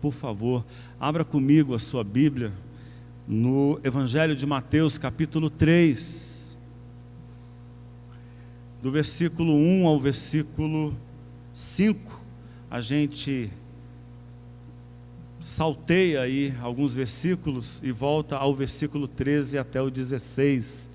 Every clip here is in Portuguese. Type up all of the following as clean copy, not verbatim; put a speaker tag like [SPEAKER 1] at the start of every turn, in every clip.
[SPEAKER 1] por favor, abra comigo a sua Bíblia no Evangelho de Mateus, capítulo 3, do versículo 1 ao versículo 5. A gente salteia aí alguns versículos e volta ao versículo 13 até o 16.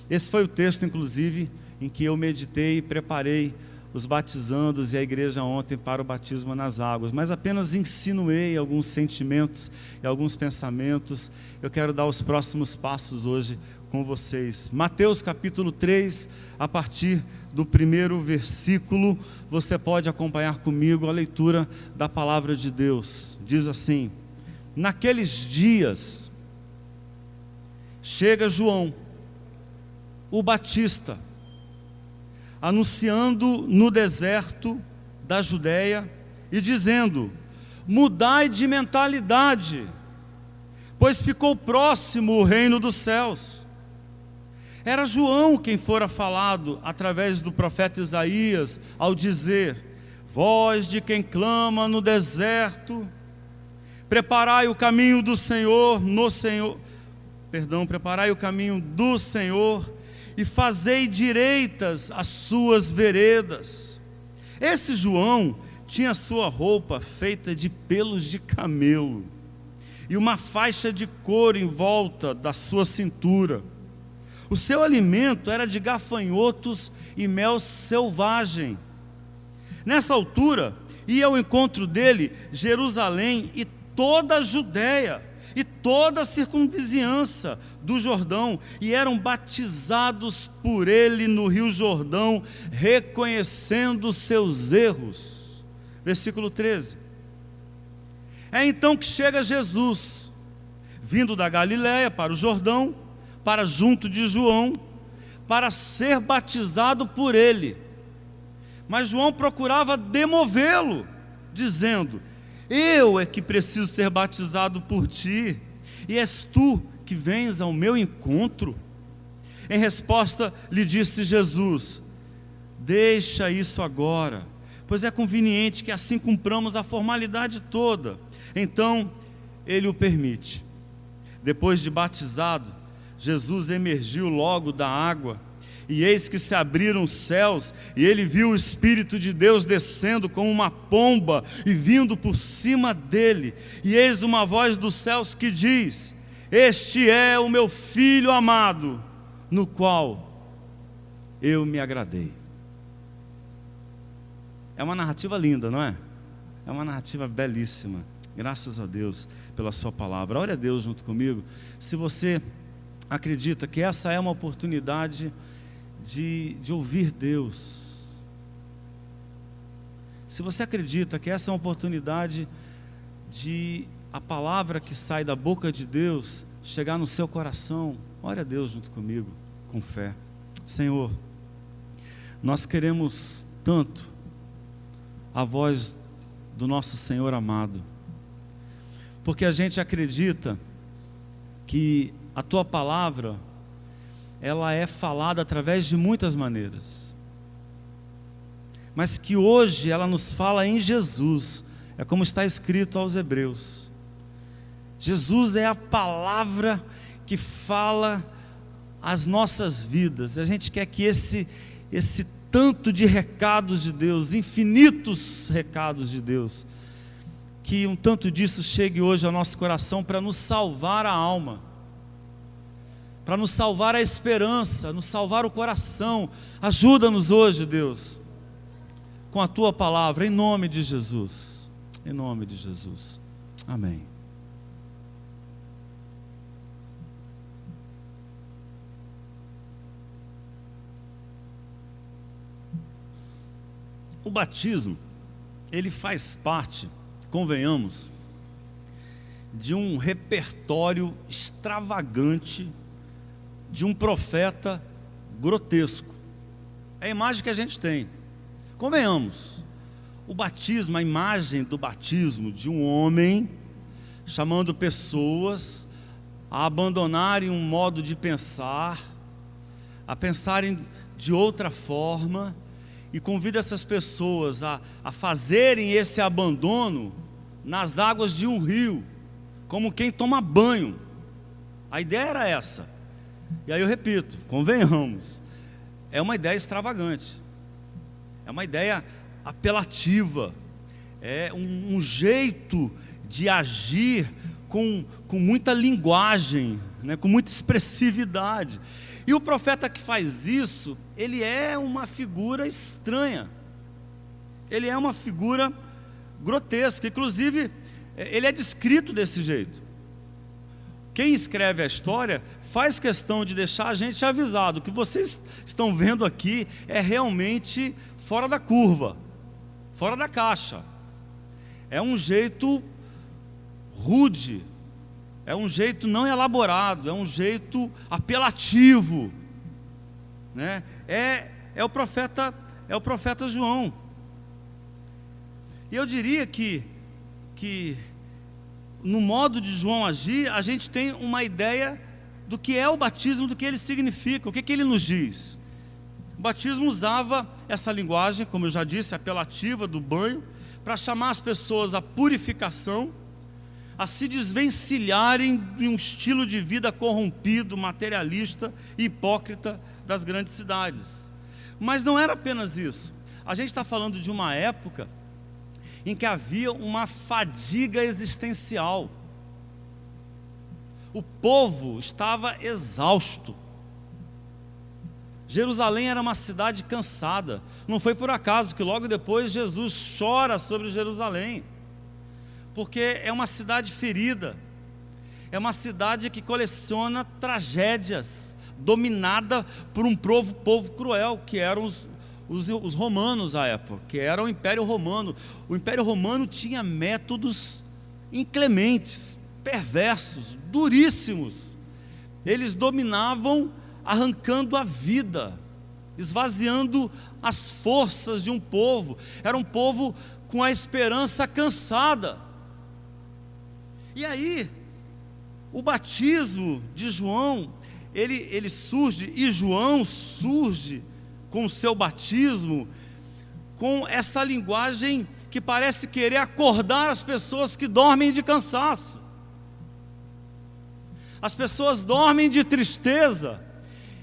[SPEAKER 1] Esse foi o texto, inclusive, em que eu meditei e preparei os batizandos e a igreja ontem para o batismo nas águas, mas apenas insinuei alguns sentimentos e alguns pensamentos. Eu quero dar os próximos passos hoje com vocês. Mateus capítulo 3, a partir do primeiro versículo, você pode acompanhar comigo a leitura da palavra de Deus. Diz assim: naqueles dias, chega João, o Batista, anunciando no deserto da Judéia e dizendo: mudai de mentalidade, pois ficou próximo o reino dos céus. Era João quem fora falado através do profeta Isaías, ao dizer: voz de quem clama no deserto, preparai o caminho do Senhor, preparai o caminho do Senhor, e fazei direitas as suas veredas. Esse João tinha sua roupa feita de pelos de camelo, e uma faixa de couro em volta da sua cintura. O seu alimento era de gafanhotos e mel selvagem. Nessa altura, ia ao encontro dele Jerusalém e toda a Judéia, e toda a circunvizinhança do Jordão, e eram batizados por ele no rio Jordão, reconhecendo seus erros. Versículo 13. É então que chega Jesus, vindo da Galiléia para o Jordão, para junto de João, para ser batizado por ele. Mas João procurava demovê-lo, dizendo: eu é que preciso ser batizado por ti, e és tu que vens ao meu encontro? Em resposta lhe disse Jesus: deixa isso agora, pois é conveniente que assim cumpramos a formalidade toda. Então ele o permite. Depois de batizado, Jesus emergiu logo da água, e eis que se abriram os céus, e ele viu o Espírito de Deus descendo como uma pomba e vindo por cima dele. E eis uma voz dos céus que diz: este é o meu Filho amado, no qual eu me agradei. É uma narrativa linda, não é? É uma narrativa belíssima. Graças a Deus pela sua palavra. Ore a Deus junto comigo. Se você acredita que essa é uma oportunidade de ouvir Deus, se você acredita que essa é uma oportunidade de a palavra que sai da boca de Deus chegar no seu coração, ore a Deus junto comigo, com fé. Senhor, nós queremos tanto a voz do nosso Senhor amado, porque a gente acredita que a Tua palavra, ela é falada através de muitas maneiras, mas que hoje ela nos fala em Jesus. É como está escrito aos Hebreus: Jesus é a palavra que fala as nossas vidas. A gente quer que esse tanto de recados de Deus, infinitos recados de Deus, que um tanto disso chegue hoje ao nosso coração para nos salvar a alma, para nos salvar a esperança, nos salvar o coração. Ajuda-nos hoje, Deus, com a Tua palavra, em nome de Jesus, em nome de Jesus, amém. O batismo, ele faz parte, convenhamos, de um repertório extravagante de um profeta grotesco. É a imagem que a gente tem. Convenhamos, o batismo, a imagem do batismo de um homem chamando pessoas a abandonarem um modo de pensar, a pensarem de outra forma, e convida essas pessoas a fazerem esse abandono nas águas de um rio, como quem toma banho. A ideia era essa. E aí eu repito, convenhamos, é uma ideia extravagante, é uma ideia apelativa, é um jeito de agir com muita linguagem, né, com muita expressividade. E o profeta que faz isso, ele é uma figura estranha, ele é uma figura grotesca, inclusive ele é descrito desse jeito. Quem escreve a história faz questão de deixar a gente avisado, o que vocês estão vendo aqui é realmente fora da curva, fora da caixa, é um jeito rude, é um jeito não elaborado, é um jeito apelativo, né? É o profeta João. E eu diria que no modo de João agir, a gente tem uma ideia do que é o batismo, do que ele significa, o que ele nos diz. O batismo usava essa linguagem, como eu já disse, apelativa do banho, para chamar as pessoas à purificação, a se desvencilharem de um estilo de vida corrompido, materialista e hipócrita das grandes cidades. Mas não era apenas isso. A gente está falando de uma época em que havia uma fadiga existencial. O povo estava exausto. Jerusalém era uma cidade cansada. Não foi por acaso que logo depois Jesus chora sobre Jerusalém, porque é uma cidade ferida, é uma cidade que coleciona tragédias, dominada por um povo cruel, que eram os romanos à época, que era o Império Romano. O Império Romano tinha métodos inclementes, perversos, duríssimos. Eles dominavam arrancando a vida, esvaziando as forças de um povo. Era um povo com a esperança cansada. E aí, o batismo de João, ele surge, e João surge com o seu batismo, com essa linguagem que parece querer acordar as pessoas que dormem de cansaço. As pessoas dormem de tristeza,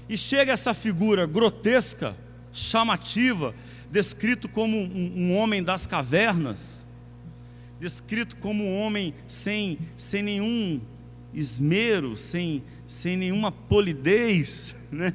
[SPEAKER 1] e chega essa figura grotesca, chamativa, descrito como um homem das cavernas, descrito como um homem sem nenhum esmero, sem nenhuma polidez, né?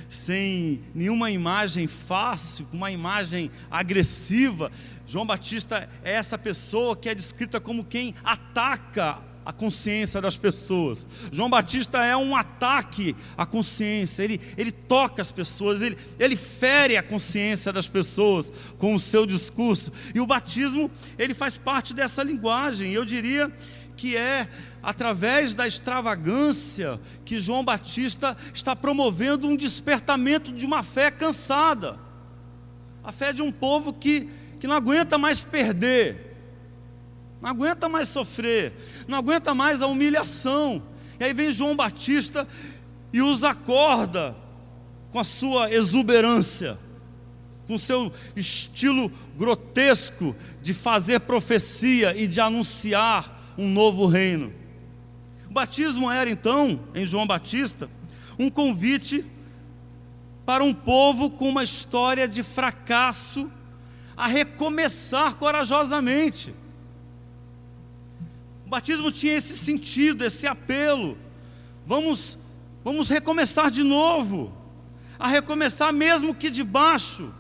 [SPEAKER 1] Sem nenhuma imagem fácil, com uma imagem agressiva. João Batista é essa pessoa que é descrita como quem ataca a consciência das pessoas. João Batista é um ataque à consciência, ele toca as pessoas, ele fere a consciência das pessoas com o seu discurso. E o batismo, ele faz parte dessa linguagem. Eu diria que é através da extravagância que João Batista está promovendo um despertamento de uma fé cansada, a fé de um povo que não aguenta mais perder, não aguenta mais sofrer, não aguenta mais a humilhação. E aí vem João Batista e os acorda com a sua exuberância, com o seu estilo grotesco de fazer profecia e de anunciar um novo reino. O batismo era então, em João Batista, um convite para um povo com uma história de fracasso a recomeçar corajosamente. O batismo tinha esse sentido, esse apelo. Vamos recomeçar de novo, a recomeçar mesmo que de baixo,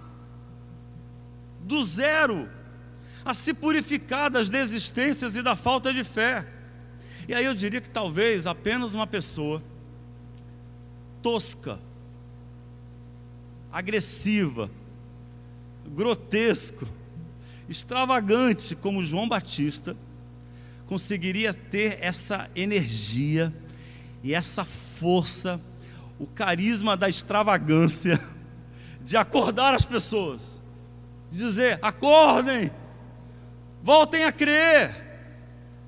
[SPEAKER 1] do zero, a se purificar das desistências e da falta de fé. E aí eu diria que talvez apenas uma pessoa tosca, agressiva, grotesco, extravagante como João Batista conseguiria ter essa energia e essa força, o carisma da extravagância, de acordar as pessoas, de dizer: acordem, voltem a crer.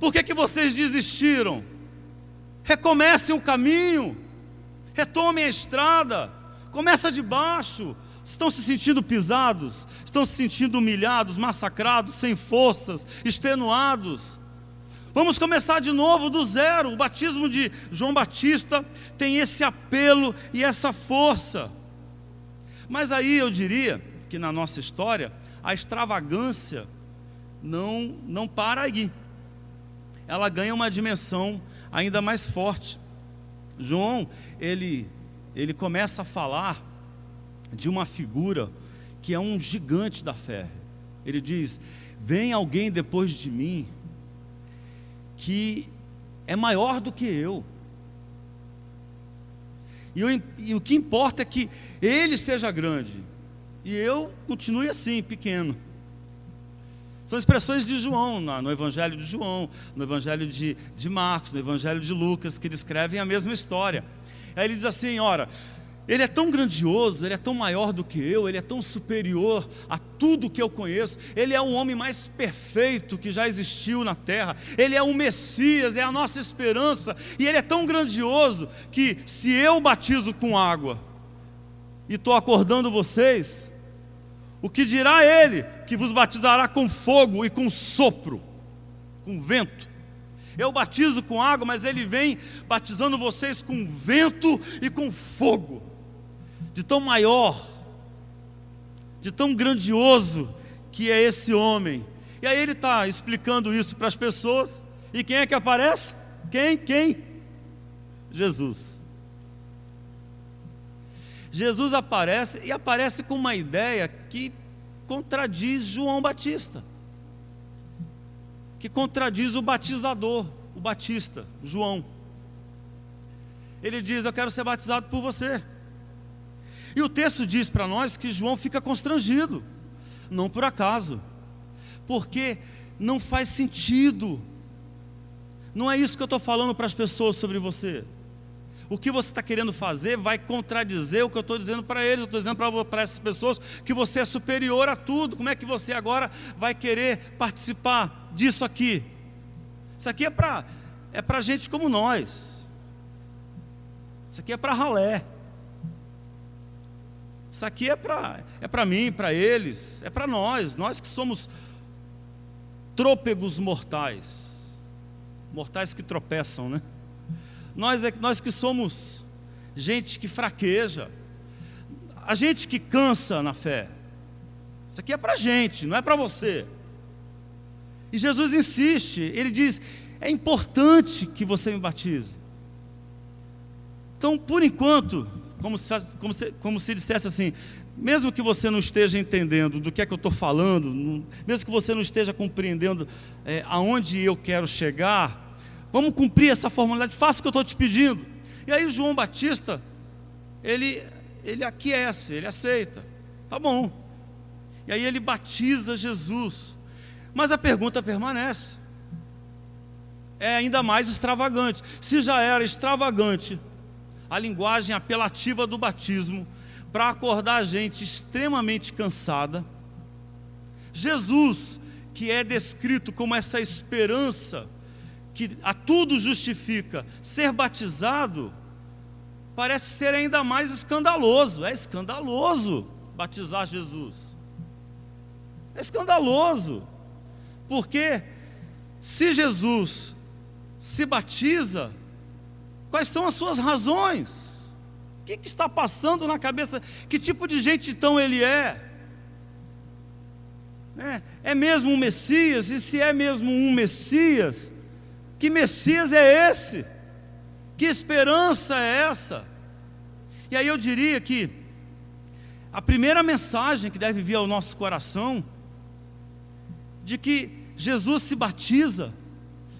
[SPEAKER 1] Por que vocês desistiram? Recomecem o caminho, retomem a estrada, começa de baixo. Estão se sentindo pisados, estão se sentindo humilhados, massacrados, sem forças, extenuados. Vamos começar de novo do zero. O batismo de João Batista tem esse apelo e essa força. Mas aí eu diria que na nossa história a extravagância não para aí. Ela ganha uma dimensão ainda mais forte. João, ele começa a falar de uma figura que é um gigante da fé. Ele diz: vem alguém depois de mim que é maior do que eu. E o que importa é que ele seja grande e eu continue assim, pequeno. São expressões de João, no Evangelho de João, no Evangelho de Marcos, no Evangelho de Lucas, que descrevem a mesma história. Aí ele diz assim: ora, ele é tão grandioso, ele é tão maior do que eu, ele é tão superior a tudo que eu conheço, ele é o homem mais perfeito que já existiu na terra, ele é o Messias, é a nossa esperança, e ele é tão grandioso que se eu batizo com água e estou acordando vocês, o que dirá ele que vos batizará com fogo e com sopro, com vento? Eu batizo com água, mas ele vem batizando vocês com vento e com fogo. De tão maior, de tão grandioso que é esse homem. E aí ele está explicando isso para as pessoas. E quem é que aparece? Quem? Jesus. Jesus aparece, e aparece com uma ideia que contradiz João Batista, que contradiz o batizador, o Batista, João. Ele diz: eu quero ser batizado por você. E o texto diz para nós que João fica constrangido, não por acaso, porque não faz sentido. Não é isso que eu estou falando para as pessoas sobre você. O que você está querendo fazer vai contradizer o que eu estou dizendo para eles. Eu estou dizendo para essas pessoas que você é superior a tudo. Como é que você agora vai querer participar disso aqui? Isso aqui é para gente como nós. Isso aqui é para ralé. Isso aqui é para mim, para eles, é para nós que somos trôpegos mortais que tropeçam, né? Nós que somos gente que fraqueja, a gente que cansa na fé. Isso aqui é para a gente, não é para você. E Jesus insiste, ele diz: é importante que você me batize. Então, por enquanto, como se dissesse assim, mesmo que você não esteja entendendo do que é que eu estou falando, mesmo que você não esteja compreendendo aonde eu quero chegar, vamos cumprir essa formalidade, faça o que eu estou te pedindo. E aí João Batista, ele aquece, ele aceita, tá bom. E aí ele batiza Jesus. Mas a pergunta permanece, é ainda mais extravagante. Se já era extravagante a linguagem apelativa do batismo para acordar a gente extremamente cansada, Jesus, que é descrito como essa esperança que a tudo justifica, ser batizado, parece ser ainda mais escandaloso. É escandaloso batizar Jesus. É escandaloso, porque se Jesus se batiza, quais são as suas razões? O que está passando na cabeça? Que tipo de gente então ele é? É mesmo um Messias? E se é mesmo um Messias, que Messias é esse? Que esperança é essa? E aí eu diria que a primeira mensagem que deve vir ao nosso coração, de que Jesus se batiza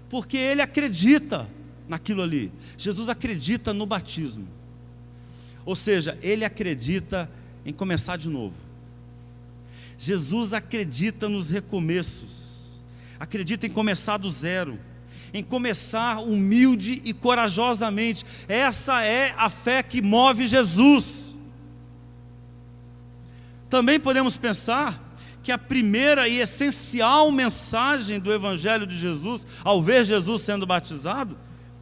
[SPEAKER 1] porque ele acredita naquilo ali. Jesus acredita no batismo, ou seja, ele acredita em começar de novo. Jesus acredita nos recomeços, acredita em começar do zero, em começar humilde e corajosamente. Essa é a fé que move Jesus. Também podemos pensar que a primeira e essencial mensagem do Evangelho de Jesus, ao ver Jesus sendo batizado,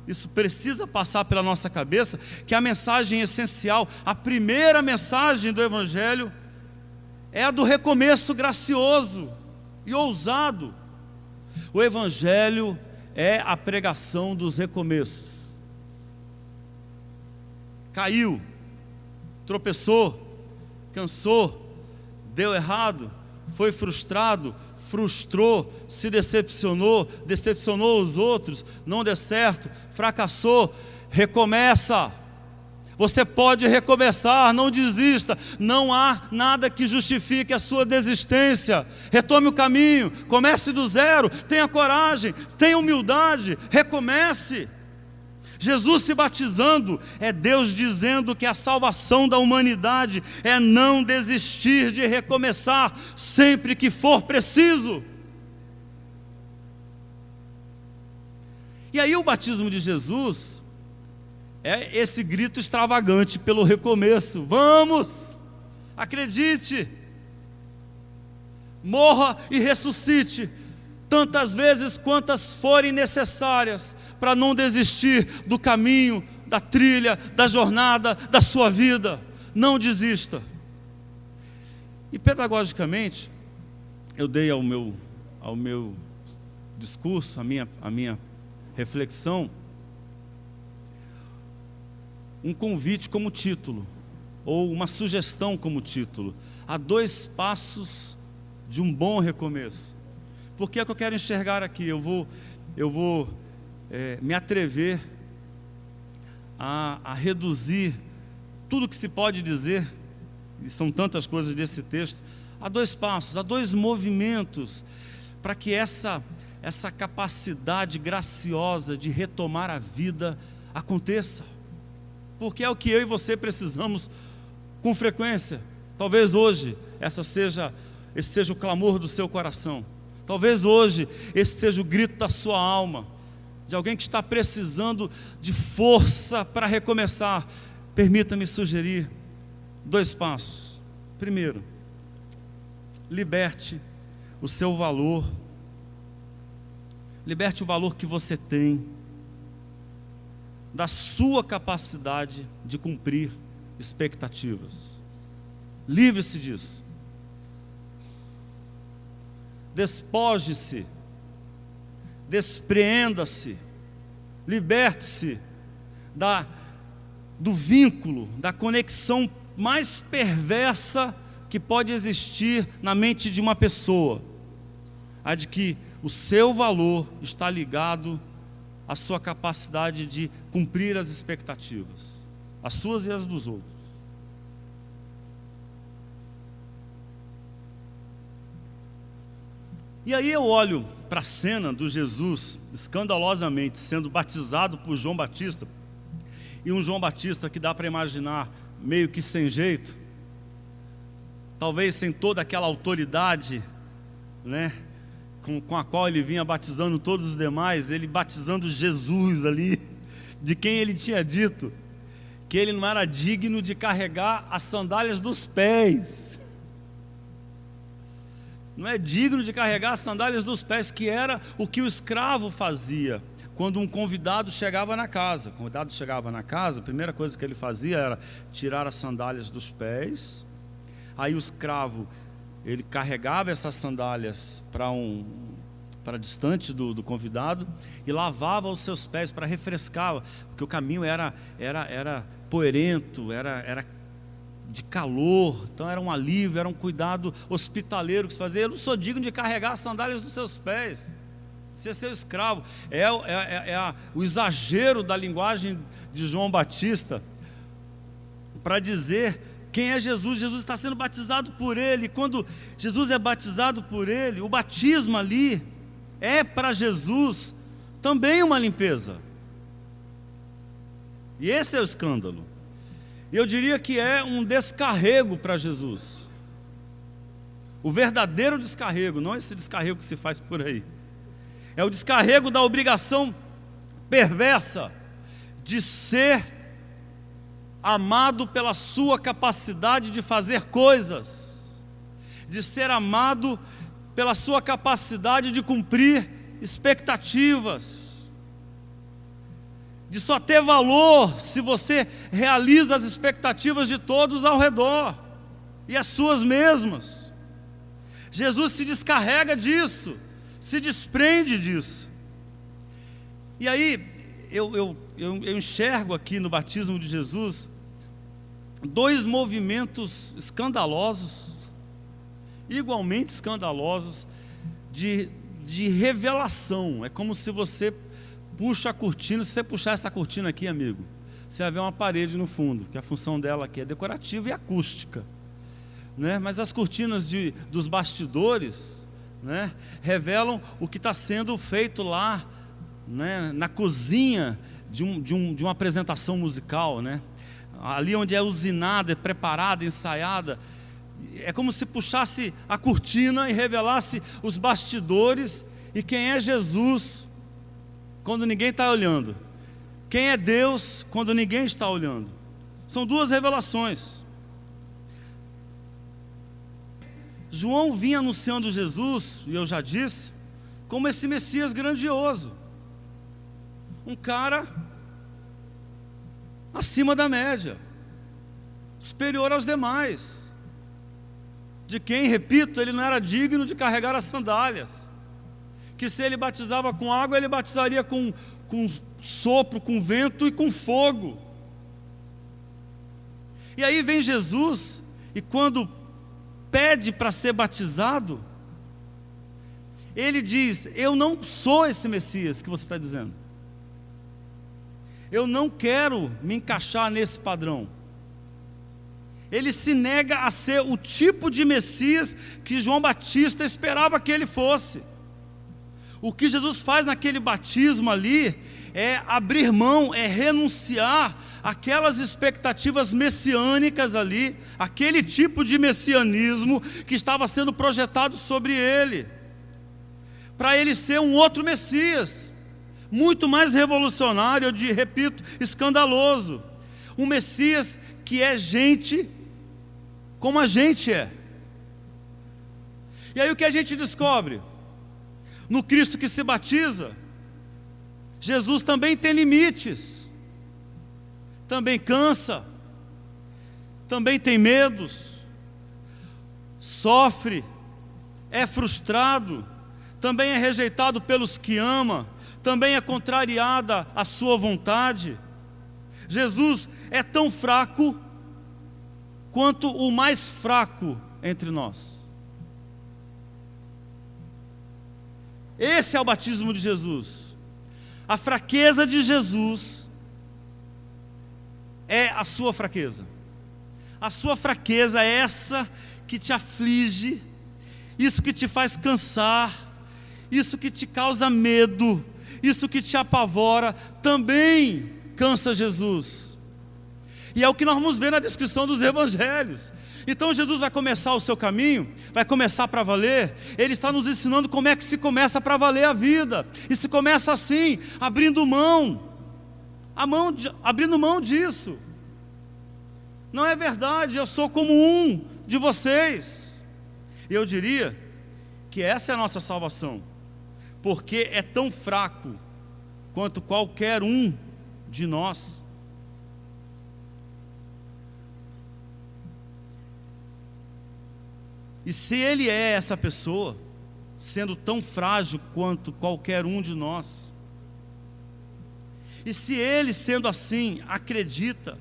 [SPEAKER 1] isso precisa passar pela nossa cabeça, que a mensagem essencial, a primeira mensagem do Evangelho, é a do recomeço gracioso e ousado. O Evangelho é a pregação dos recomeços. Caiu, tropeçou, cansou, deu errado, foi frustrado, frustrou, se decepcionou, decepcionou os outros, não deu certo, fracassou, recomeça. Você pode recomeçar, não desista, não há nada que justifique a sua desistência. Retome o caminho, comece do zero, tenha coragem, tenha humildade, recomece. Jesus se batizando é Deus dizendo que a salvação da humanidade é não desistir de recomeçar sempre que for preciso. E aí o batismo de Jesus é esse grito extravagante pelo recomeço. Vamos, acredite, morra e ressuscite tantas vezes quantas forem necessárias para não desistir do caminho, da trilha, da jornada, da sua vida. Não desista. E pedagogicamente, eu dei ao meu discurso, a minha reflexão, um convite como título, ou uma sugestão como título: há 2 passos de um bom recomeço. Porque é o que eu quero enxergar aqui. Eu vou me atrever a reduzir tudo que se pode dizer, e são tantas coisas desse texto, há 2 passos, há 2 movimentos, para que essa capacidade graciosa de retomar a vida aconteça. Porque é o que eu e você precisamos com frequência. Talvez hoje esse seja o clamor do seu coração. Talvez hoje esse seja o grito da sua alma, de alguém que está precisando de força para recomeçar. Permita-me sugerir 2 passos. Primeiro, liberte o seu valor. Liberte o valor que você tem, da sua capacidade de cumprir expectativas. Livre-se disso. Despoje-se, despreenda-se, liberte-se do vínculo, da conexão mais perversa que pode existir na mente de uma pessoa, a de que o seu valor está ligado à sua capacidade de cumprir as expectativas, as suas e as dos outros. E aí eu olho para a cena do Jesus escandalosamente sendo batizado por João Batista, e um João Batista que dá para imaginar meio que sem jeito, talvez sem toda aquela autoridade, né, com a qual ele vinha batizando todos os demais, ele batizando Jesus ali, de quem ele tinha dito que ele não era digno de carregar as sandálias dos pés. Não é digno de carregar as sandálias dos pés, que era o que o escravo fazia quando um convidado chegava na casa. O convidado chegava na casa, a primeira coisa que ele fazia era tirar as sandálias dos pés. Aí o escravo, ele carregava essas sandálias para distante do convidado e lavava os seus pés para refrescar, porque o caminho era poerento, era de calor, então era um alívio, era um cuidado hospitaleiro que se fazia. Eu não sou digno de carregar as sandálias dos seus pés. Você é seu escravo. O exagero da linguagem de João Batista para dizer quem é Jesus. Jesus está sendo batizado por ele. Quando Jesus é batizado por ele, o batismo ali é para Jesus também uma limpeza. E esse é o escândalo. Eu diria que é um descarrego para Jesus. O verdadeiro descarrego, não esse descarrego que se faz por aí. É o descarrego da obrigação perversa de ser amado pela sua capacidade de fazer coisas, de ser amado pela sua capacidade de cumprir expectativas, de só ter valor se você realiza as expectativas de todos ao redor e as suas mesmas. Jesus se descarrega disso, se desprende disso. E aí, eu enxergo aqui no batismo de Jesus dois movimentos escandalosos, igualmente escandalosos, de revelação. É como se você puxa a cortina. Se você puxar essa cortina aqui, amigo, você vai ver uma parede no fundo, que a função dela aqui é decorativa e acústica, né? Mas as cortinas dos bastidores, né, revelam o que está sendo feito lá, né, na cozinha de uma apresentação musical, né? Ali onde é usinada, é preparada, ensaiada. É como se puxasse a cortina e revelasse os bastidores e quem é Jesus quando ninguém está olhando, quem é Deus quando ninguém está olhando. São duas revelações. João vinha anunciando Jesus, e eu já disse, como esse Messias grandioso, um cara acima da média, superior aos demais, de quem, repito, ele não era digno de carregar as sandálias, que se ele batizava com água, ele batizaria com sopro, com vento e com fogo. E aí vem Jesus, e quando pede para ser batizado, ele diz: eu não sou esse Messias que você está dizendo, eu não quero me encaixar nesse padrão. Ele se nega a ser o tipo de Messias que João Batista esperava que ele fosse. O que Jesus faz naquele batismo ali é abrir mão, é renunciar aquelas expectativas messiânicas ali, aquele tipo de messianismo que estava sendo projetado sobre ele, para ele ser um outro Messias, muito mais revolucionário, repito, escandaloso, um Messias que é gente como a gente é. E aí o que a gente descobre? No Cristo que se batiza, Jesus também tem limites, também cansa, também tem medos, sofre, é frustrado, também é rejeitado pelos que ama, também é contrariada a sua vontade. Jesus é tão fraco quanto o mais fraco entre nós. Esse é o batismo de Jesus. A fraqueza de Jesus é a sua fraqueza. A sua fraqueza é essa que te aflige, isso que te faz cansar, isso que te causa medo, isso que te apavora, também cansa Jesus. E é o que nós vamos ver na descrição dos evangelhos. Então Jesus vai começar o seu caminho, vai começar para valer. Ele está nos ensinando como é que se começa para valer a vida. E se começa assim, abrindo mão disso. Não é verdade, eu sou como um de vocês. E eu diria que essa é a nossa salvação, porque é tão fraco quanto qualquer um de nós. E se ele é essa pessoa, sendo tão frágil quanto qualquer um de nós, e se ele, sendo assim, acredita,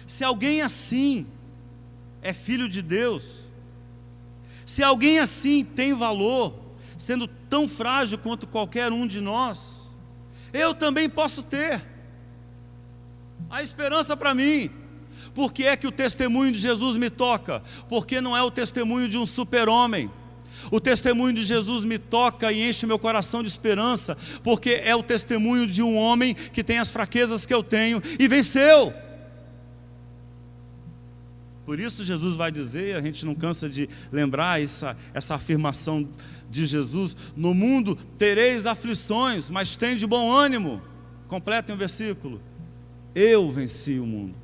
[SPEAKER 1] se alguém assim é filho de Deus, se alguém assim tem valor, sendo tão frágil quanto qualquer um de nós, eu também posso ter a esperança para mim. Por que é que o testemunho de Jesus me toca? Porque não é o testemunho de um super-homem. O testemunho de Jesus me toca e enche meu coração de esperança, porque é o testemunho de um homem que tem as fraquezas que eu tenho e venceu. Por isso Jesus vai dizer, a gente não cansa de lembrar essa afirmação de Jesus: no mundo tereis aflições, mas tende bom ânimo. Completa um versículo: eu venci o mundo.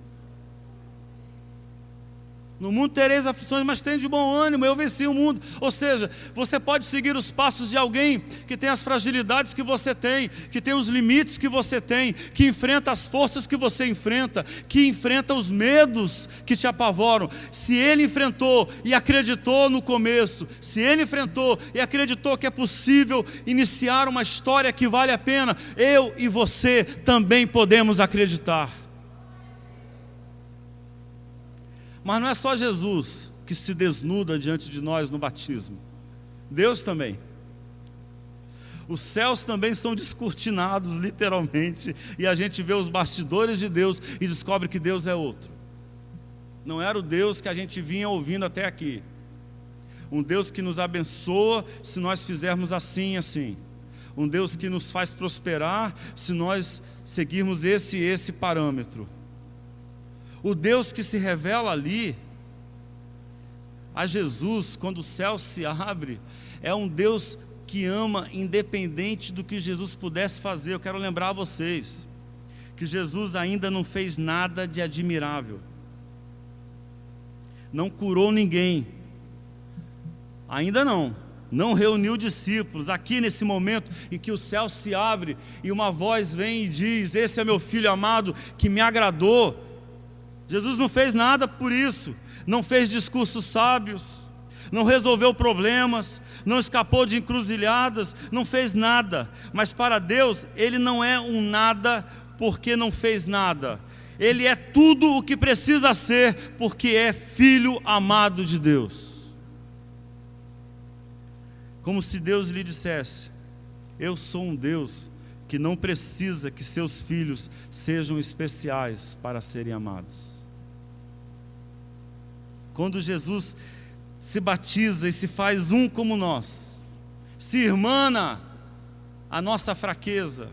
[SPEAKER 1] No mundo tereis aflições, mas tem de bom ânimo, eu venci o mundo. Ou seja, você pode seguir os passos de alguém que tem as fragilidades que você tem, que tem os limites que você tem, que enfrenta as forças que você enfrenta, que enfrenta os medos que te apavoram. Se ele enfrentou e acreditou no começo, se ele enfrentou e acreditou que é possível iniciar uma história que vale a pena, eu e você também podemos acreditar. Mas não é só Jesus que se desnuda diante de nós no batismo. Deus também. Os céus também são descortinados, literalmente, e a gente vê os bastidores de Deus e descobre que Deus é outro. Não era o Deus que a gente vinha ouvindo até aqui. Um Deus que nos abençoa se nós fizermos assim e assim. Um Deus que nos faz prosperar se nós seguirmos esse e esse parâmetro. O Deus que se revela ali, a Jesus, quando o céu se abre, é um Deus que ama independente do que Jesus pudesse fazer. Eu quero lembrar a vocês, que Jesus ainda não fez nada de admirável. Não curou ninguém. Ainda não reuniu discípulos. Aqui nesse momento em que o céu se abre e uma voz vem e diz: esse é meu filho amado que me agradou. Jesus não fez nada por isso, não fez discursos sábios, não resolveu problemas, não escapou de encruzilhadas, não fez nada. Mas para Deus, Ele não é um nada porque não fez nada. Ele é tudo o que precisa ser porque é filho amado de Deus. Como se Deus lhe dissesse: eu sou um Deus que não precisa que seus filhos sejam especiais para serem amados. Quando Jesus se batiza e se faz um como nós, se irmana a nossa fraqueza,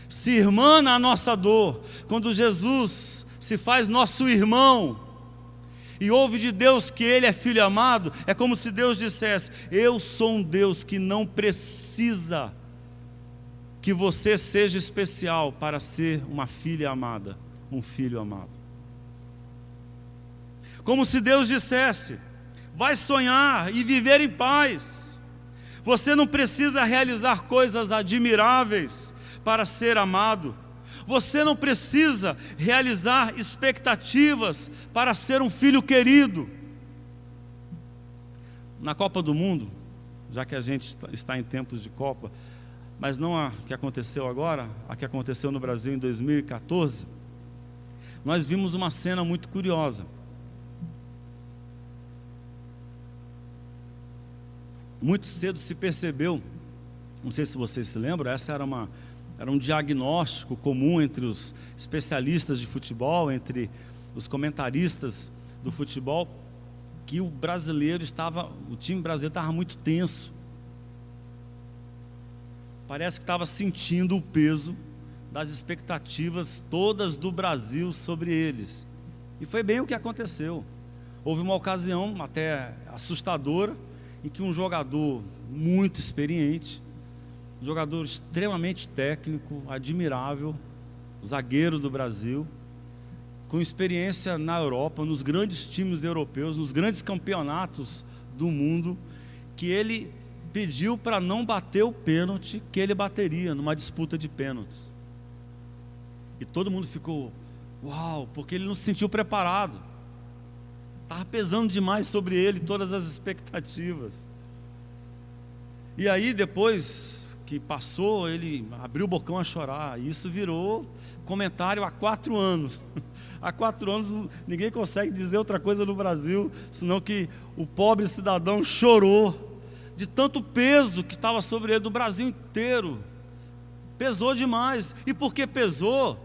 [SPEAKER 1] se irmana a nossa dor, quando Jesus se faz nosso irmão, e ouve de Deus que Ele é filho amado, é como se Deus dissesse: eu sou um Deus que não precisa que você seja especial para ser uma filha amada, um filho amado. Como se Deus dissesse: vai sonhar e viver em paz. Você não precisa realizar coisas admiráveis para ser amado. Você não precisa realizar expectativas para ser um filho querido. Na Copa do Mundo, já que a gente está em tempos de Copa, mas não a que aconteceu agora, a que aconteceu no Brasil em 2014, nós vimos uma cena muito curiosa. Muito cedo se percebeu, não sei se vocês se lembram, essa era um diagnóstico comum entre os especialistas de futebol, entre os comentaristas do futebol, que o time brasileiro estava muito tenso. Parece que estava sentindo o peso das expectativas todas do Brasil sobre eles. E foi bem o que aconteceu. Houve uma ocasião até assustadora, em que um jogador muito experiente, um jogador extremamente técnico, admirável, zagueiro do Brasil, com experiência na Europa, nos grandes times europeus, nos grandes campeonatos do mundo, que ele pediu para não bater o pênalti que ele bateria numa disputa de pênaltis. E todo mundo ficou: uau, porque ele não se sentiu preparado. Estava pesando demais sobre ele todas as expectativas. E aí depois que passou, ele abriu o bocão a chorar. E isso virou comentário há 4 anos. Há 4 anos ninguém consegue dizer outra coisa no Brasil, senão que o pobre cidadão chorou de tanto peso que estava sobre ele, do Brasil inteiro. Pesou demais. E porque pesou,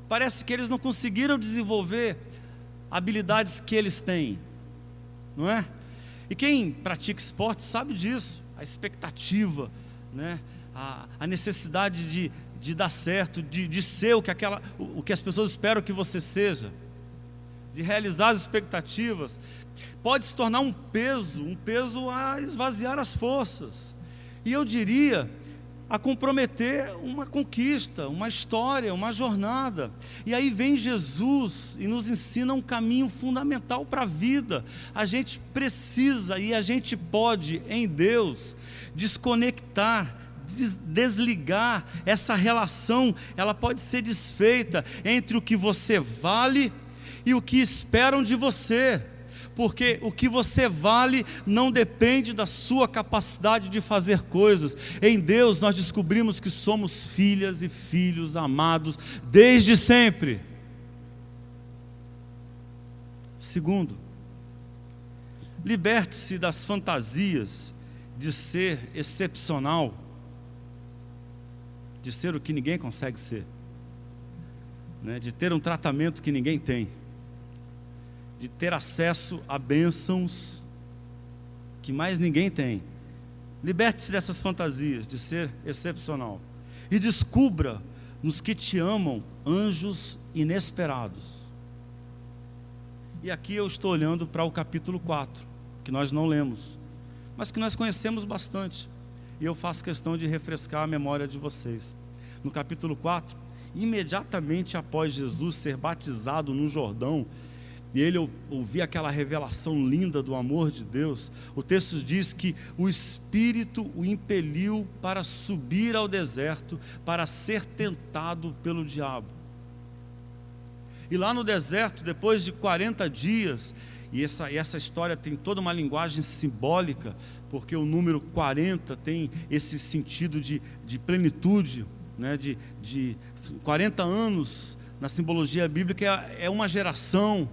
[SPEAKER 1] parece que eles não conseguiram desenvolver habilidades que eles têm, não é? E quem pratica esporte sabe disso, a expectativa, né? A necessidade de dar certo, de ser o que as pessoas esperam que você seja, de realizar as expectativas, pode se tornar um peso a esvaziar as forças. E eu diria a comprometer uma conquista, uma história, uma jornada. E aí vem Jesus e nos ensina um caminho fundamental para a vida. A gente precisa e a gente pode, em Deus, desconectar, desligar essa relação. Ela pode ser desfeita entre o que você vale e o que esperam de você. Porque o que você vale não depende da sua capacidade de fazer coisas. Em Deus nós descobrimos que somos filhas e filhos amados desde sempre. Segundo, liberte-se das fantasias de ser excepcional, de ser o que ninguém consegue ser, né? De ter um tratamento que ninguém tem, de ter acesso a bênçãos que mais ninguém tem. Liberte-se dessas fantasias de ser excepcional e descubra nos que te amam anjos inesperados. E aqui eu estou olhando para o capítulo 4, que nós não lemos, mas que nós conhecemos bastante, e eu faço questão de refrescar a memória de vocês. No capítulo 4, imediatamente após Jesus ser batizado no Jordão, e ele ouvia aquela revelação linda do amor de Deus, o texto diz que o Espírito o impeliu para subir ao deserto, para ser tentado pelo diabo. E lá no deserto, depois de 40 dias, e essa história tem toda uma linguagem simbólica, porque o número 40 tem esse sentido de plenitude, né? de 40 anos, na simbologia bíblica, é uma geração,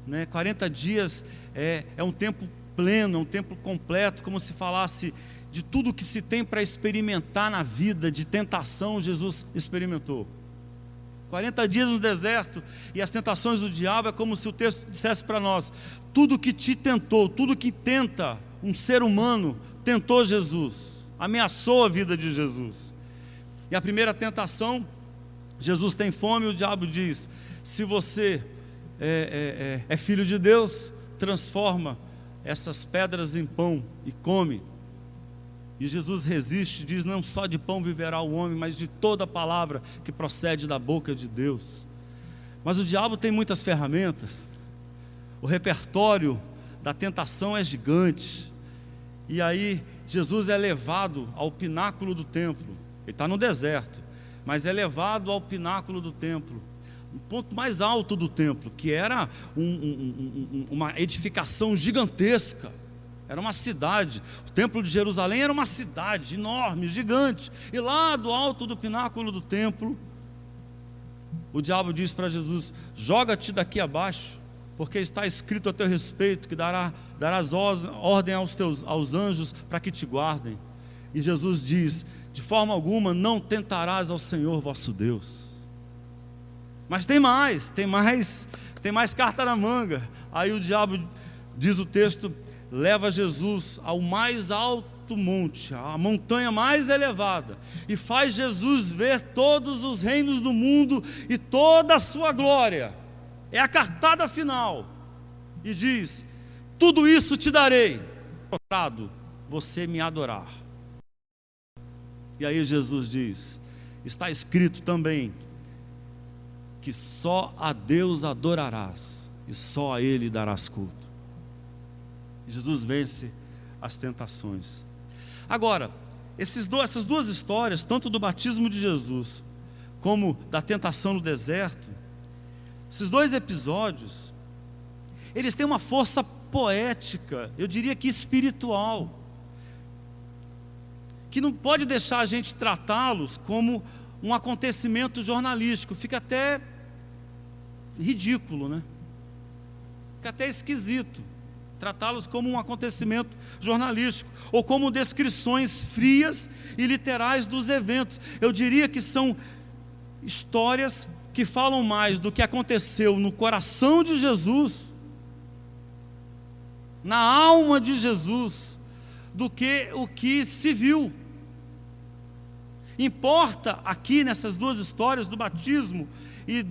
[SPEAKER 1] né? 40 dias é um tempo pleno, é um tempo completo, como se falasse de tudo que se tem para experimentar na vida, de tentação, Jesus experimentou. 40 dias no deserto, e as tentações do diabo é como se o texto dissesse para nós: tudo que te tentou, tudo que tenta um ser humano, tentou Jesus, ameaçou a vida de Jesus. E a primeira tentação, Jesus tem fome, e o diabo diz: se você é filho de Deus, transforma essas pedras em pão e come. E Jesus resiste, diz: não só de pão viverá o homem, mas de toda palavra que procede da boca de Deus. Mas o diabo tem muitas ferramentas, o repertório da tentação é gigante. E aí Jesus é levado ao pináculo do templo. Ele está no deserto, mas é levado ao pináculo do templo, o ponto mais alto do templo, que era uma edificação gigantesca. Era uma cidade, o templo de Jerusalém era uma cidade enorme, gigante. E lá do alto do pináculo do templo, o diabo diz para Jesus: joga-te daqui abaixo, porque está escrito a teu respeito que darás ordem aos anjos para que te guardem. E Jesus diz: de forma alguma não tentarás ao Senhor vosso Deus. Mas tem mais carta na manga. Aí o diabo, diz o texto, leva Jesus ao mais alto monte, a montanha mais elevada, e faz Jesus ver todos os reinos do mundo e toda a sua glória. É a cartada final. E diz: tudo isso te darei, prostrado você me adorar. E aí Jesus diz: está escrito também que só a Deus adorarás e só a Ele darás culto. Jesus vence as tentações. Agora, essas duas histórias, tanto do batismo de Jesus como da tentação no deserto, esses dois episódios, eles têm uma força poética, eu diria que espiritual, que não pode deixar a gente tratá-los como um acontecimento jornalístico. Fica até ridículo, né? Fica até esquisito tratá-los como um acontecimento jornalístico, ou como descrições frias e literais dos eventos. Eu diria que são histórias que falam mais do que aconteceu no coração de Jesus, na alma de Jesus, do que o que se viu. Importa aqui nessas duas histórias, do batismo e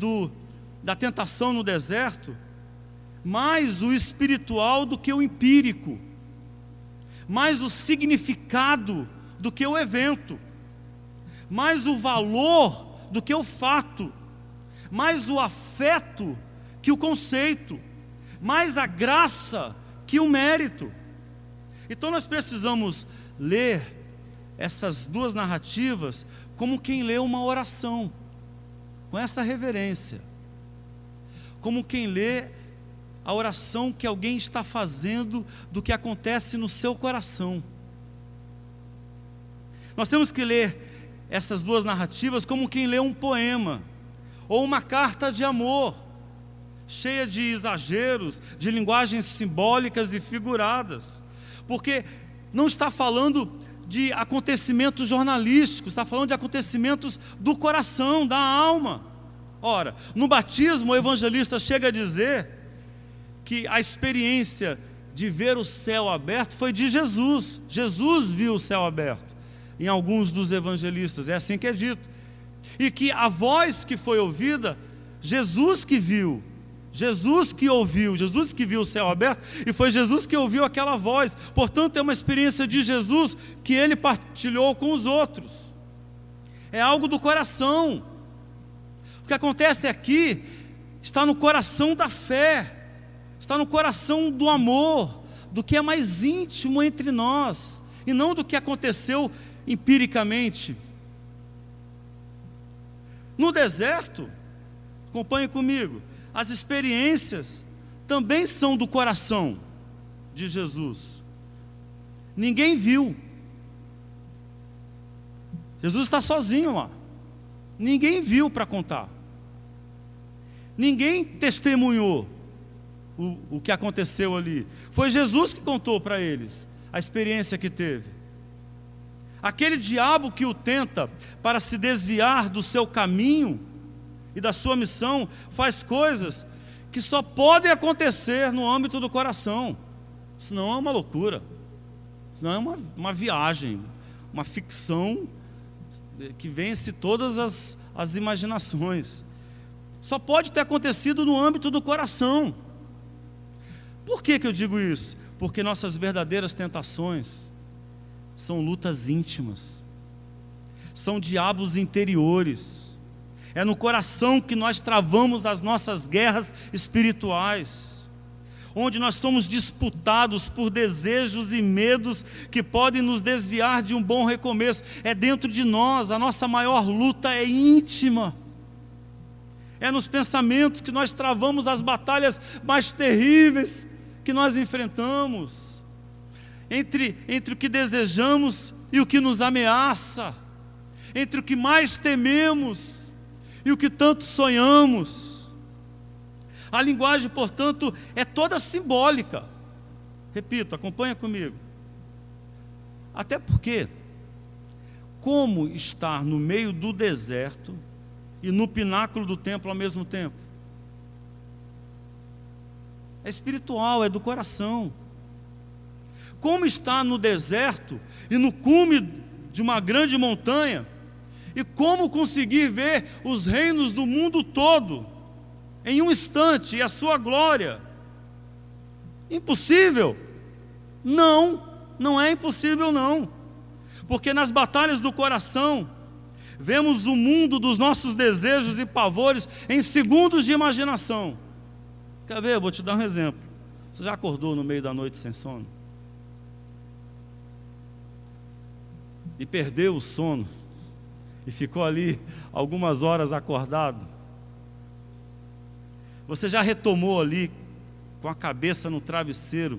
[SPEAKER 1] da tentação no deserto, mais o espiritual do que o empírico, mais o significado do que o evento. mais o valor do que o fato, mais o afeto que o conceito, mais a graça que o mérito. Então nós precisamos ler essas duas narrativas como quem lê uma oração, com essa reverência, como quem lê a oração que alguém está fazendo do que acontece no seu coração. Nós temos que ler essas duas narrativas como quem lê um poema, ou uma carta de amor, cheia de exageros, de linguagens simbólicas e figuradas, porque não está falando de acontecimentos jornalísticos, está falando de acontecimentos do coração, da alma. Ora, no batismo o evangelista chega a dizer que a experiência de ver o céu aberto foi de Jesus. Jesus viu o céu aberto, em alguns dos evangelistas, é assim que é dito. E que a voz que foi ouvida, Jesus que viu, Jesus que ouviu, Jesus que viu o céu aberto, e foi Jesus que ouviu aquela voz. Portanto, é uma experiência de Jesus que ele partilhou com os outros. É algo do coração. O que acontece aqui está no coração da fé, está no coração do amor, do que é mais íntimo entre nós, e não do que aconteceu empiricamente. No deserto, acompanhe comigo, as experiências também são do coração de Jesus. Ninguém viu. Jesus está sozinho lá. Ninguém viu para contar. Ninguém testemunhou o que aconteceu ali. Foi Jesus que contou para eles a experiência que teve. Aquele diabo que o tenta para se desviar do seu caminho e da sua missão, faz coisas que só podem acontecer no âmbito do coração. Senão é uma loucura, senão é uma viagem, uma ficção que vence todas as imaginações. Só pode ter acontecido no âmbito do coração. Por que eu digo isso? Porque nossas verdadeiras tentações são lutas íntimas, são diabos interiores. É no coração que nós travamos as nossas guerras espirituais, onde nós somos disputados por desejos e medos que podem nos desviar de um bom recomeço. É dentro de nós, a nossa maior luta é íntima. É nos pensamentos que nós travamos as batalhas mais terríveis que nós enfrentamos, entre o que desejamos e o que nos ameaça, entre o que mais tememos e o que tanto sonhamos. A linguagem, portanto, é toda simbólica. Repito, acompanha comigo. Até porque, como estar no meio do deserto e no pináculo do templo ao mesmo tempo? É espiritual, é do coração. Como estar no deserto e no cume de uma grande montanha, e como conseguir ver os reinos do mundo todo em um instante e a sua glória? Impossível? Não é impossível não, porque nas batalhas do coração vemos o mundo dos nossos desejos e pavores em segundos de imaginação. Quer ver? Eu vou te dar um exemplo. Você já acordou no meio da noite sem sono? E perdeu o sono? E ficou ali algumas horas acordado? Você já retomou ali, com a cabeça no travesseiro,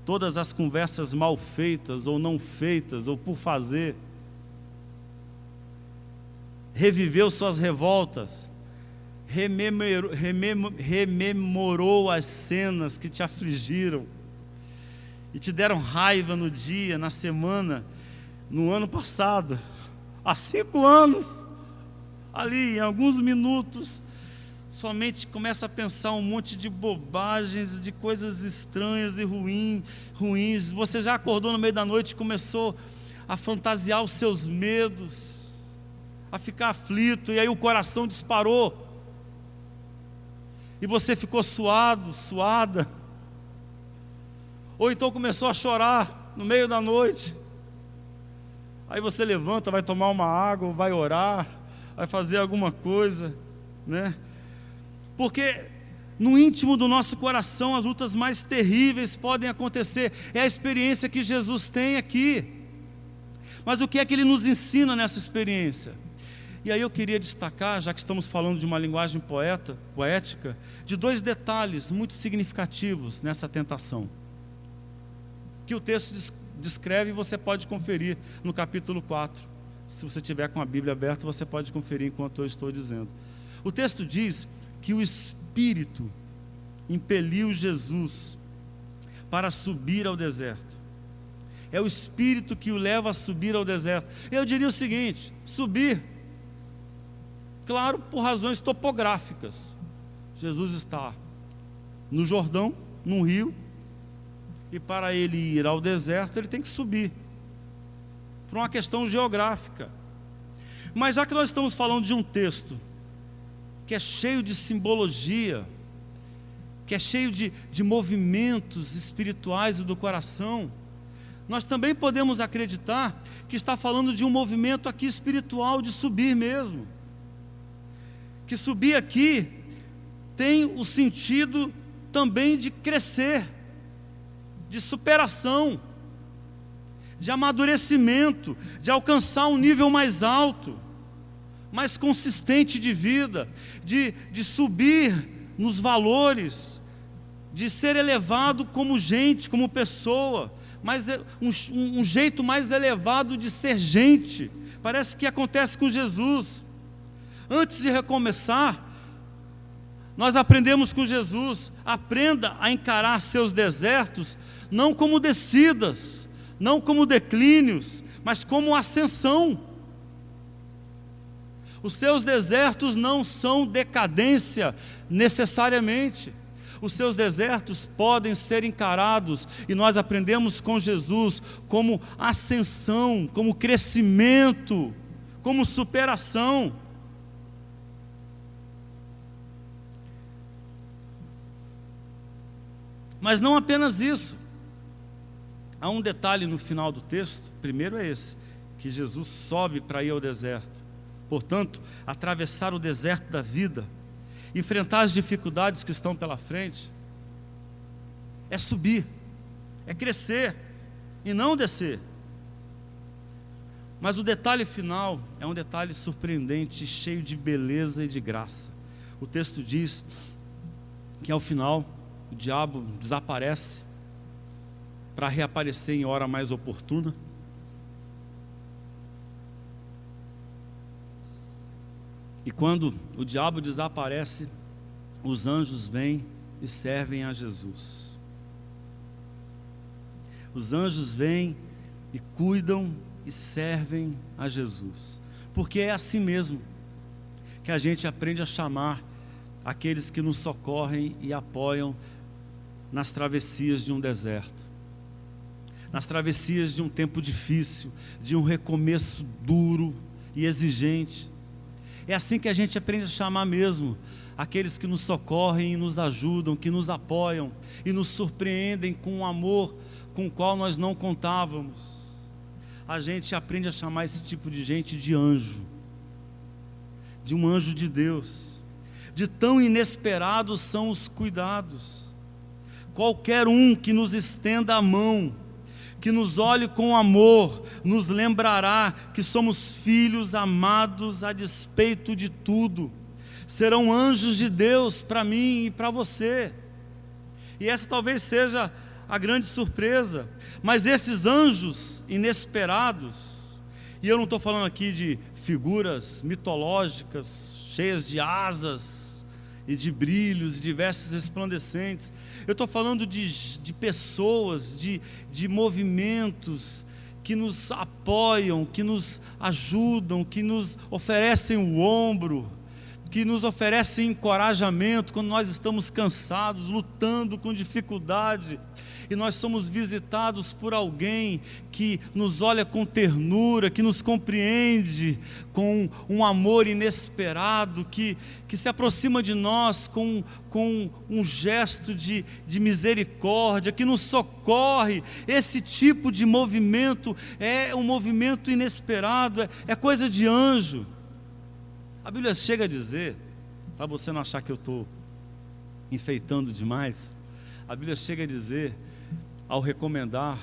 [SPEAKER 1] todas as conversas mal feitas, ou não feitas, ou por fazer? Reviveu suas revoltas? Rememorou as cenas que te afligiram e te deram raiva no dia, na semana, no ano passado, há 5 anos, ali em alguns minutos, somente começa a pensar um monte de bobagens, de coisas estranhas e ruins. Você já acordou no meio da noite e começou a fantasiar os seus medos, a ficar aflito, e aí o coração disparou, e você ficou suado, suada, ou então começou a chorar no meio da noite. Aí você levanta, vai tomar uma água, vai orar, vai fazer alguma coisa, né? Porque no íntimo do nosso coração as lutas mais terríveis podem acontecer. É a experiência que Jesus tem aqui. Mas o que é que Ele nos ensina nessa experiência? E aí eu queria destacar, já que estamos falando de uma linguagem poética, de 2 detalhes muito significativos nessa tentação, que o texto descreve e você pode conferir no capítulo 4. Se você tiver com a Bíblia aberta, você pode conferir enquanto eu estou dizendo. O texto diz que o Espírito impeliu Jesus para subir ao deserto. É o Espírito que o leva a subir ao deserto. Eu diria o seguinte: subir, claro, por razões topográficas. Jesus está no Jordão, num rio, e para ele ir ao deserto, ele tem que subir, por uma questão geográfica. Mas já que nós estamos falando de um texto que é cheio de simbologia, que é cheio de movimentos espirituais e do coração, nós também podemos acreditar que está falando de um movimento aqui espiritual, de subir mesmo. Que subir aqui tem o sentido também de crescer, de superação, de amadurecimento, de alcançar um nível mais alto, mais consistente de vida, de subir nos valores, de ser elevado como gente, como pessoa, mas um jeito mais elevado de ser gente. Parece que acontece com Jesus. Antes de recomeçar, nós aprendemos com Jesus: aprenda a encarar seus desertos não como descidas, não como declínios, mas como ascensão. Os seus desertos não são decadência necessariamente. Os seus desertos podem ser encarados, e nós aprendemos com Jesus, como ascensão, como crescimento, como superação. Mas não apenas isso. Há um detalhe no final do texto. Primeiro é esse, que Jesus sobe para ir ao deserto. Portanto, atravessar o deserto da vida, enfrentar as dificuldades que estão pela frente, é subir, é crescer e não descer. Mas o detalhe final é um detalhe surpreendente, cheio de beleza e de graça. O texto diz que ao final o diabo desaparece para reaparecer em hora mais oportuna. E quando o diabo desaparece, os anjos vêm e servem a Jesus. Os anjos vêm e cuidam e servem a Jesus. Porque é assim mesmo que a gente aprende a chamar aqueles que nos socorrem e apoiam nas travessias de um deserto, nas travessias de um tempo difícil, de um recomeço duro e exigente. É assim que a gente aprende a chamar mesmo aqueles que nos socorrem e nos ajudam, que nos apoiam e nos surpreendem com um amor com o qual nós não contávamos. A gente aprende a chamar esse tipo de gente de anjo, de um anjo de Deus. De tão inesperados são os cuidados. Qualquer um que nos estenda a mão, que nos olhe com amor, nos lembrará que somos filhos amados a despeito de tudo. Serão anjos de Deus para mim e para você. E essa talvez seja a grande surpresa. Mas esses anjos inesperados, e eu não estou falando aqui de figuras mitológicas, cheias de asas e de brilhos e de vestes resplandecentes. Eu estou falando de pessoas, de movimentos que nos apoiam, que nos ajudam, que nos oferecem o ombro, que nos oferece encorajamento quando nós estamos cansados, lutando com dificuldade, e nós somos visitados por alguém que nos olha com ternura, que nos compreende com um amor inesperado, que se aproxima de nós com um gesto de misericórdia, que nos socorre. Esse tipo de movimento é um movimento inesperado, é coisa de anjo. A Bíblia chega a dizer, para você não achar que eu estou enfeitando demais, a Bíblia chega a dizer, ao recomendar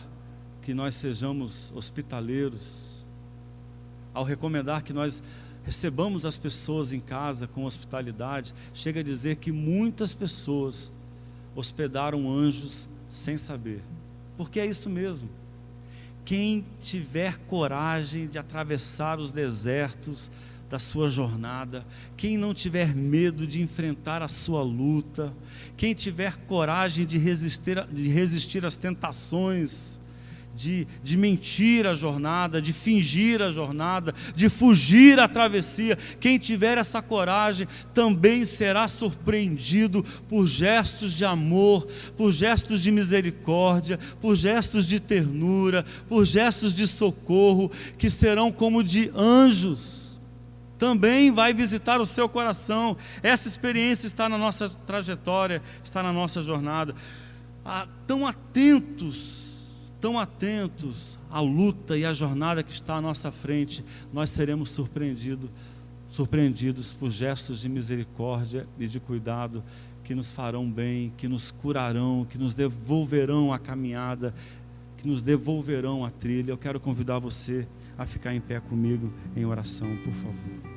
[SPEAKER 1] que nós sejamos hospitaleiros, ao recomendar que nós recebamos as pessoas em casa com hospitalidade, chega a dizer que muitas pessoas hospedaram anjos sem saber, porque é isso mesmo. Quem tiver coragem de atravessar os desertos da sua jornada, quem não tiver medo de enfrentar a sua luta, quem tiver coragem de resistir às tentações, de mentir a jornada, de fingir a jornada, de fugir à travessia, quem tiver essa coragem também será surpreendido por gestos de amor, por gestos de misericórdia, por gestos de ternura, por gestos de socorro, que serão como de anjos. Também vai visitar o seu coração. Essa experiência está na nossa trajetória, está na nossa jornada. Tão atentos à luta e à jornada que está à nossa frente, nós seremos surpreendidos por gestos de misericórdia e de cuidado que nos farão bem, que nos curarão, que nos devolverão a caminhada, que nos devolverão a trilha. Eu quero convidar você a ficar em pé comigo em oração, por favor.